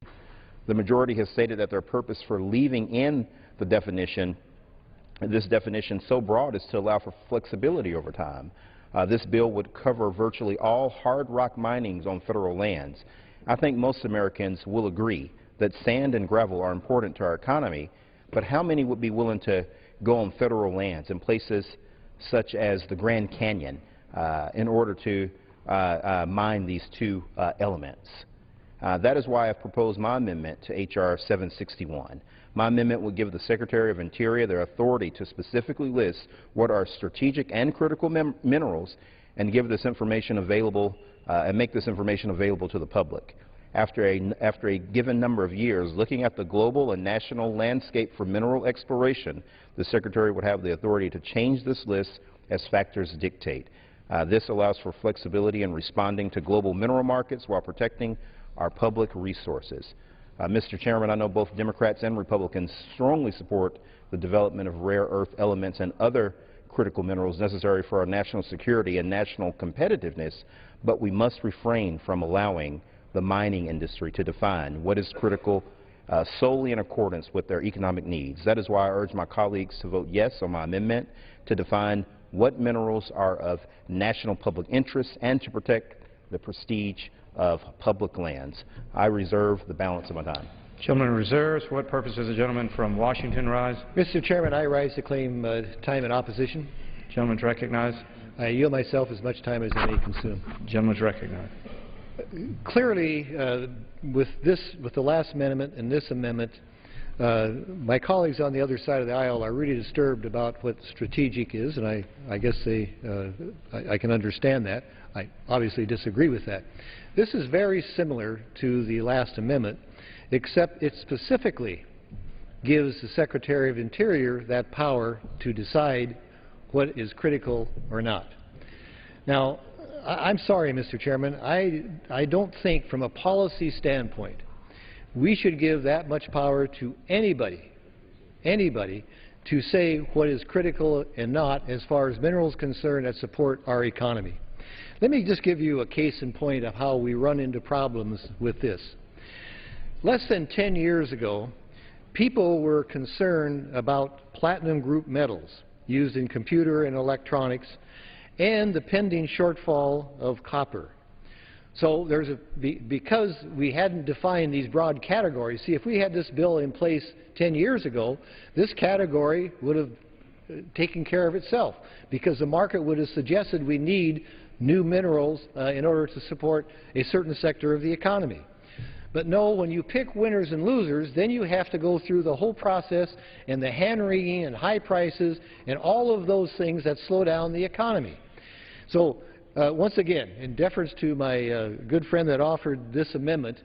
The majority has stated that their purpose for leaving in the definition, this definition so broad, is to allow for flexibility over time. This bill would cover virtually all hard rock minings on federal lands. I think most Americans will agree that sand and gravel are important to our economy, but how many would be willing to go on federal lands in places such as the Grand Canyon in order to mine these 2 elements? That is why I've proposed my amendment to H.R. 761. My amendment would give the Secretary of Interior their authority to specifically list what are strategic and critical minerals and give this information available and make this information available to the public. After a given number of years, looking at the global and national landscape for mineral exploration, the Secretary would have the authority to change this list as factors dictate. This allows for flexibility in responding to global mineral markets while protecting our public resources. Mr. Chairman, I know both Democrats and Republicans strongly support the development of rare earth elements and other critical minerals necessary for our national security and national competitiveness, but we must refrain from allowing the mining industry to define what is critical solely in accordance with their economic needs. That is why I urge my colleagues to vote yes on my amendment to define what minerals are of national public interest and to protect the prestige of public lands. I reserve the balance of my time. Gentleman reserves. For what purpose does the gentleman from Washington rise? Mr. Chairman, I rise to claim time in opposition. Gentleman's recognized. I yield myself as much time as I may consume. Gentleman's recognized. Clearly, with the last amendment and this amendment, my colleagues on the other side of the aisle are really disturbed about what strategic is, and I guess I can understand that. I obviously disagree with that. This is very similar to the last amendment, except it specifically gives the Secretary of Interior that power to decide what is critical or not. Now, I'm sorry, Mr. Chairman, I don't think from a policy standpoint we should give that much power to anybody to say what is critical and not as far as minerals concerned that support our economy. Let me just give you a case in point of how we run into problems with this. Less than 10 years ago, people were concerned about platinum group metals used in computer and electronics and the pending shortfall of copper. So because we hadn't defined these broad categories, see, if we had this bill in place 10 years ago, this category would have taken care of itself, because the market would have suggested we need new minerals in order to support a certain sector of the economy. But no, when you pick winners and losers, then you have to go through the whole process and the hand-wringing and high prices and all of those things that slow down the economy. So once again, in deference to my good friend that offered this amendment,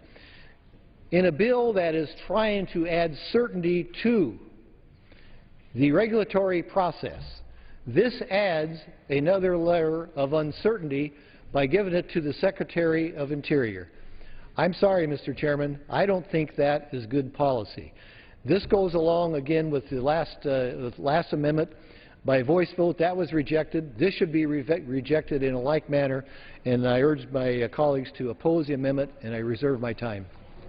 in a bill that is trying to add certainty to the regulatory process, this adds another layer of uncertainty by giving it to the Secretary of Interior. I'm sorry, Mr. Chairman, I don't think that is good policy. This goes along again with the last amendment. By voice vote, that was rejected. This should be rejected in a like manner, and I urge my colleagues to oppose the amendment, and I reserve my time.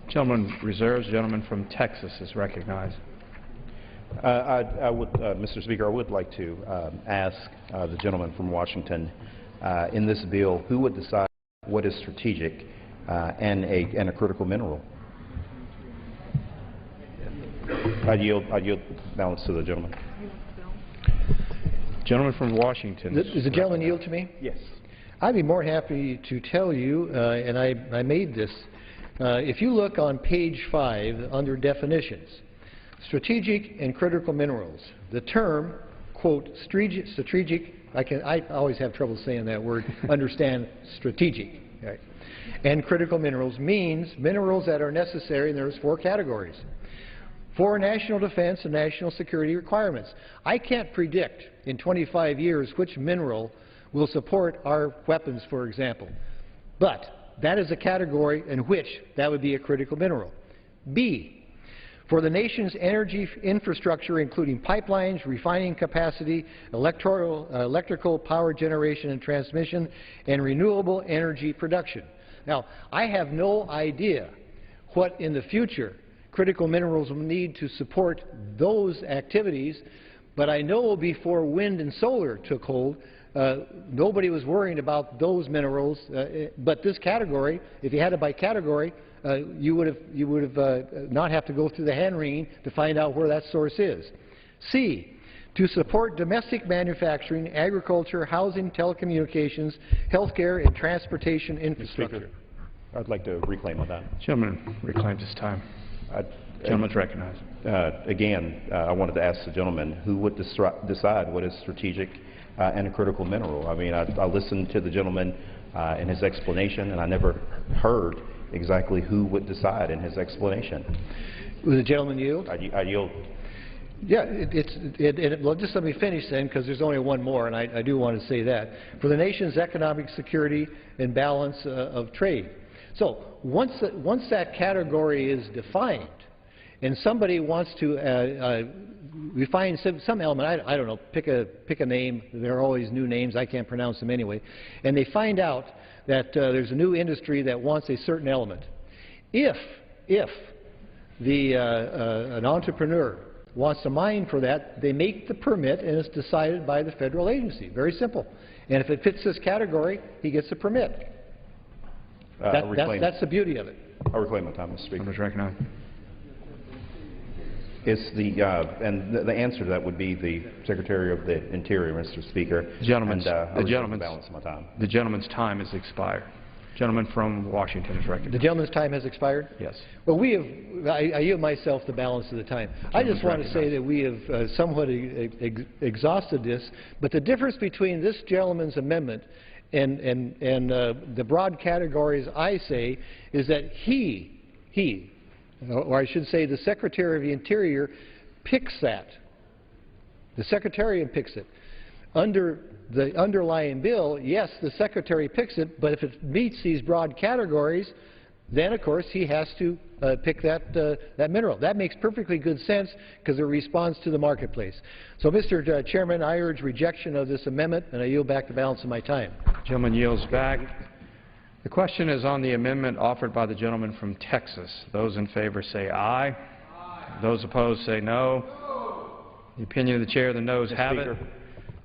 Gentleman reserves. Gentleman from Texas is recognized. Mr. Speaker, I would like to ask the gentleman from Washington, in this bill, who would decide what is strategic and a critical mineral? I yield balance to the gentleman. Gentleman from Washington. Does the gentleman yield to me? Yes. I'd be more happy to tell you, and I made this. If you look on page 5 under definitions, strategic and critical minerals, the term, quote, strategic I always have trouble saying that word, understand strategic. Right? And critical minerals means minerals that are necessary, and there's 4 categories. For national defense and national security requirements. I can't predict in 25 years which mineral will support our weapons, for example. But that is a category in which that would be a critical mineral. B, for the nation's energy infrastructure, including pipelines, refining capacity, electrical power generation and transmission, and renewable energy production. Now, I have no idea what in the future critical minerals will need to support those activities, but I know before wind and solar took hold, nobody was worrying about those minerals, but this category, if you had it by category, you would have not have to go through the hand-wringing to find out where that source is. C, to support domestic manufacturing, agriculture, housing, telecommunications, healthcare, and transportation infrastructure. Speaker, I'd like to reclaim on that. Gentleman reclaims his time. Gentleman's recognized. Again, I wanted to ask the gentleman who would decide what is strategic and a critical mineral. I mean, I listened to the gentleman in his explanation, and I never heard exactly who would decide in his explanation. Will the gentleman yield? I yield. Yeah, well, just let me finish then, because there's only one more, and I do want to say that. For the nation's economic security and balance of trade. So once that category is defined, and somebody wants to refine some element, I don't know, pick a name. There are always new names. I can't pronounce them anyway. And they find out that there's a new industry that wants a certain element. If an entrepreneur wants to mine for that, they make the permit, and it's decided by the federal agency. Very simple. And if it fits this category, he gets a permit. That's the beauty of it. I reclaim my time, Mr. Speaker. Members recognized. It's and the answer to that would be the Secretary of the Interior, Mr. Speaker. The gentleman's balance of my time. The gentleman's time has expired. Gentleman from Washington is recognized. The gentleman's time has expired? Yes. Well, I yield myself the balance of the time. I just want to say that we have somewhat exhausted this, but the difference between this gentleman's amendment and the broad categories I say is that he, or I should say the Secretary of the Interior, picks that. The Secretariat picks it. Under the underlying bill, yes, the Secretary picks it, but if it meets these broad categories, then of course he has to pick that mineral. That makes perfectly good sense because it responds to the marketplace. So, Mr. Chairman, I urge rejection of this amendment, and I yield back the balance of my time. Gentleman yields back. The question is on the amendment offered by the gentleman from Texas. Those in favor say aye. Aye. Those opposed say no. No. The opinion of the chair, the noes have it.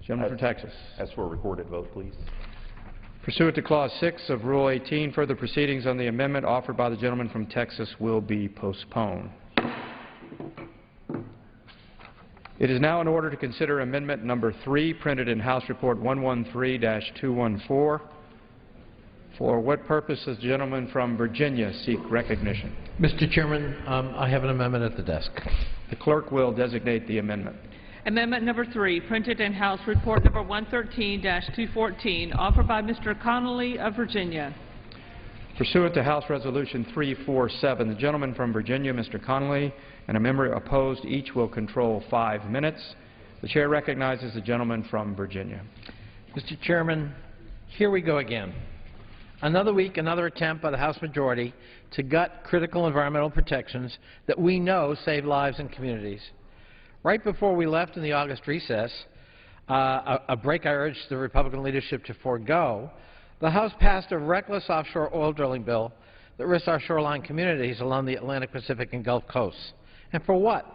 Gentleman from Texas. As for a recorded vote, please. Pursuant to Clause 6 of Rule 18, further proceedings on the amendment offered by the gentleman from Texas will be postponed. It is now in order to consider Amendment Number 3, printed in House Report 113-214. For what purpose does the gentleman from Virginia seek recognition? Mr. Chairman, I have an amendment at the desk. The clerk will designate the amendment. Amendment number 3, printed in House Report number 113-214, offered by Mr. Connolly of Virginia. Pursuant to House Resolution 347, the gentleman from Virginia, Mr. Connolly, and a member opposed, each will control 5 minutes. The chair recognizes the gentleman from Virginia. Mr. Chairman, here we go again. Another week, another attempt by the House majority to gut critical environmental protections that we know save lives and communities. Right before we left in the August recess, a break I urged the Republican leadership to forego, the House passed a reckless offshore oil drilling bill that risks our shoreline communities along the Atlantic, Pacific, and Gulf coasts. And for what?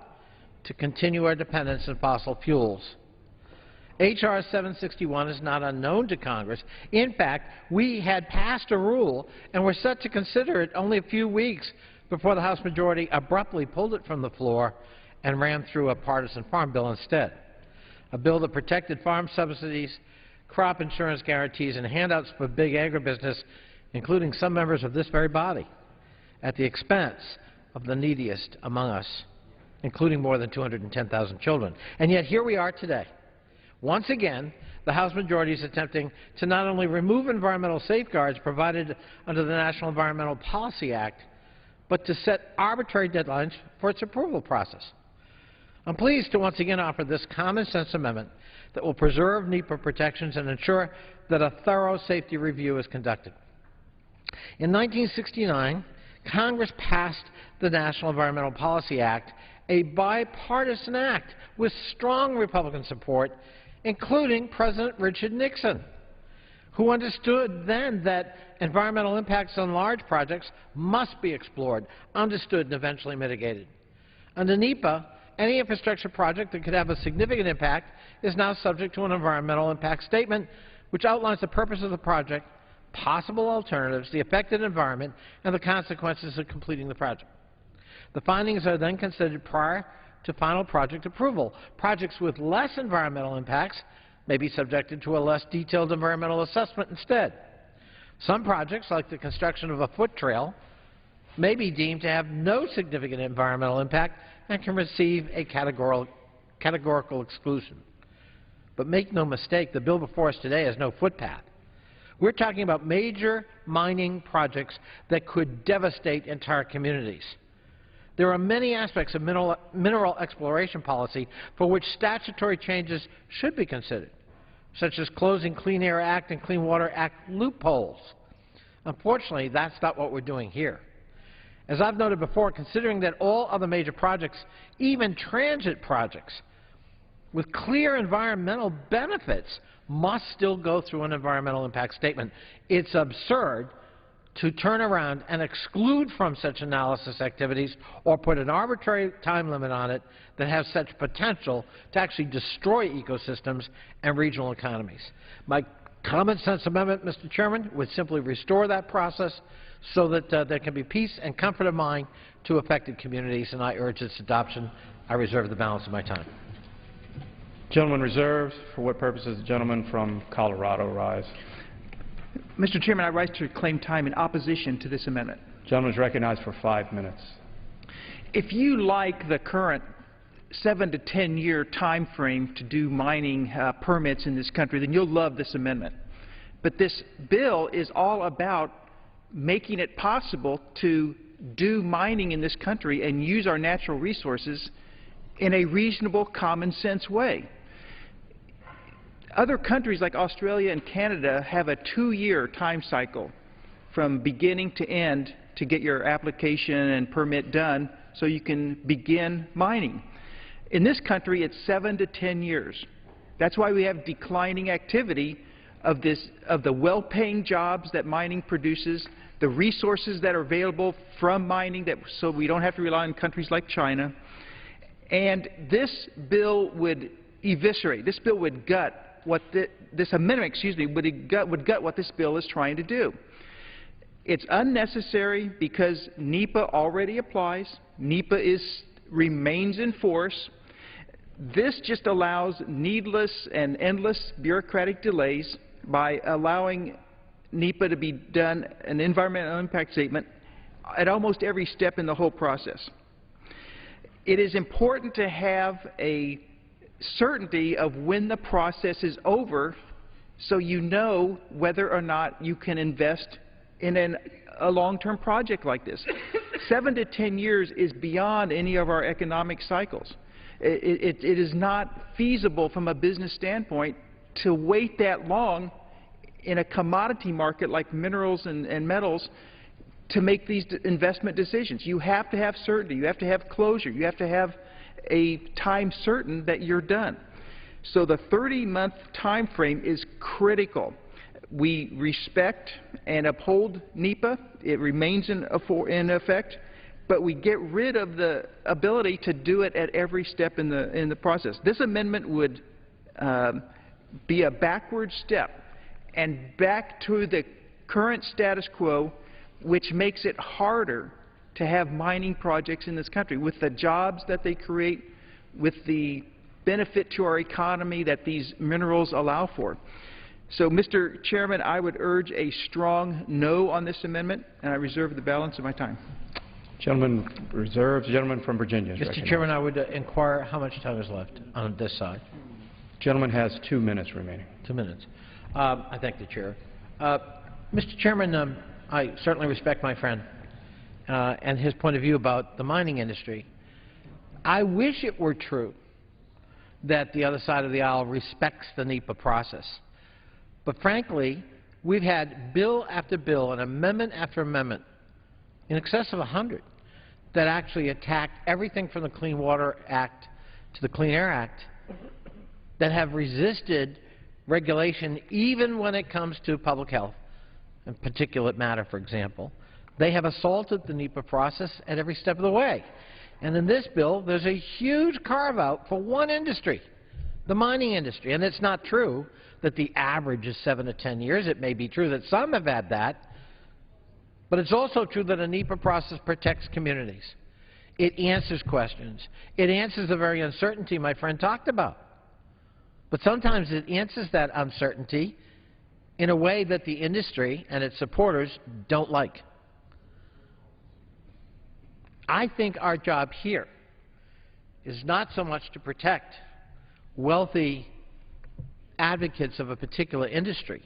To continue our dependence on fossil fuels. H.R. 761 is not unknown to Congress. In fact, we had passed a rule and were set to consider it only a few weeks before the House majority abruptly pulled it from the floor and ran through a partisan farm bill instead. A bill that protected farm subsidies, crop insurance guarantees, and handouts for big agribusiness, including some members of this very body, at the expense of the neediest among us, including more than 210,000 children. And yet here we are today. Once again, the House majority is attempting to not only remove environmental safeguards provided under the National Environmental Policy Act, but to set arbitrary deadlines for its approval process. I'm pleased to once again offer this common-sense amendment that will preserve NEPA protections and ensure that a thorough safety review is conducted. In 1969, Congress passed the National Environmental Policy Act, a bipartisan act with strong Republican support, including President Richard Nixon, who understood then that environmental impacts on large projects must be explored, understood, and eventually mitigated. Under NEPA, any infrastructure project that could have a significant impact is now subject to an environmental impact statement, which outlines the purpose of the project, possible alternatives, the affected environment, and the consequences of completing the project. The findings are then considered prior to final project approval. Projects with less environmental impacts may be subjected to a less detailed environmental assessment instead. Some projects, like the construction of a foot trail, may be deemed to have no significant environmental impact and can receive a categorical exclusion. But make no mistake, the bill before us today has no footpath. We're talking about major mining projects that could devastate entire communities. There are many aspects of mineral exploration policy for which statutory changes should be considered, such as closing Clean Air Act and Clean Water Act loopholes. Unfortunately, that's not what we're doing here. As I've noted before, considering that all other major projects, even transit projects, with clear environmental benefits, must still go through an environmental impact statement, it's absurd to turn around and exclude from such analysis activities or put an arbitrary time limit on it that has such potential to actually destroy ecosystems and regional economies. My common sense amendment, Mr. Chairman, would simply restore that process so that there can be peace and comfort of mind to affected communities, and I urge its adoption. I reserve the balance of my time. Gentleman reserves. For what purposes the gentleman from Colorado rise? Mr. Chairman, I rise to claim time in opposition to this amendment. Gentleman is recognized for 5 minutes. If you like the current 7 to 10 year time frame to do mining permits in this country, then you'll love this amendment. But this bill is all about making it possible to do mining in this country and use our natural resources in a reasonable, common sense way. Other countries like Australia and Canada have a 2-year time cycle from beginning to end to get your application and permit done so you can begin mining. In this country, it's 7 to 10 years. That's why we have declining activity of the well-paying jobs that mining produces, the resources that are available from mining so we don't have to rely on countries like China. And this bill would eviscerate, this bill would gut what this amendment, would gut what this bill is trying to do. It's unnecessary because NEPA already applies. NEPA remains in force. This just allows needless and endless bureaucratic delays by allowing NEPA to be done, an environmental impact statement, at almost every step in the whole process. It is important to have a certainty of when the process is over so you know whether or not you can invest in a long-term project like this. 7 to 10 years is beyond any of our economic cycles. It is not feasible from a business standpoint to wait that long in a commodity market like minerals and metals to make these investment decisions. You have to have certainty. You have to have closure. You have to have a time certain that you're done. So the 30-month time frame is critical. We respect and uphold NEPA. It remains in effect, but we get rid of the ability to do it at every step in the process. This amendment would be a backward step and back to the current status quo, which makes it harder to have mining projects in this country with the jobs that they create, with the benefit to our economy that these minerals allow for. So, Mr. Chairman, I would urge a strong no on this amendment, and I reserve the balance of my time. Gentleman reserves. Gentleman from Virginia. Mr. Chairman, I would inquire how much time is left on this side. Gentleman has 2 minutes remaining. 2 minutes. I thank the Chair. Mr. Chairman, I certainly respect my friend and his point of view about the mining industry. I wish it were true that the other side of the aisle respects the NEPA process. But frankly, we've had bill after bill and amendment after amendment, in excess of 100, that actually attacked everything from the Clean Water Act to the Clean Air Act, that have resisted regulation even when it comes to public health and particulate matter, for example. They have assaulted the NEPA process at every step of the way. And in this bill, there's a huge carve-out for one industry, the mining industry. And it's not true that the average is 7 to 10 years. It may be true that some have had that. But it's also true that a NEPA process protects communities. It answers questions. It answers the very uncertainty my friend talked about. But sometimes it answers that uncertainty in a way that the industry and its supporters don't like. I think our job here is not so much to protect wealthy advocates of a particular industry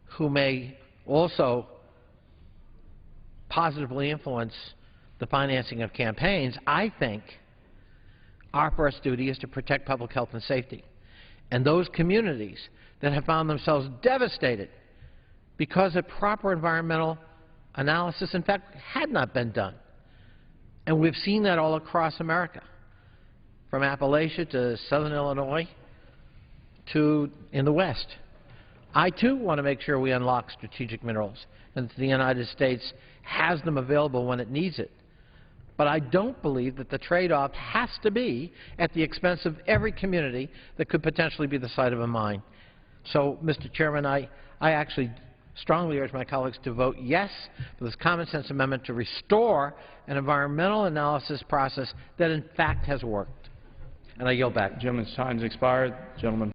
who may also positively influence the financing of campaigns. I think our first duty is to protect public health and safety. And those communities that have found themselves devastated because a proper environmental analysis, in fact, had not been done. And we've seen that all across America, from Appalachia to southern Illinois to in the West. I, too, want to make sure we unlock strategic minerals and that the United States has them available when it needs it. But I don't believe that the trade-off has to be at the expense of every community that could potentially be the site of a mine. So, Mr. Chairman, I actually strongly urge my colleagues to vote yes for this common-sense amendment to restore an environmental analysis process that, in fact, has worked. And I yield back. Gentleman's time has expired. Gentleman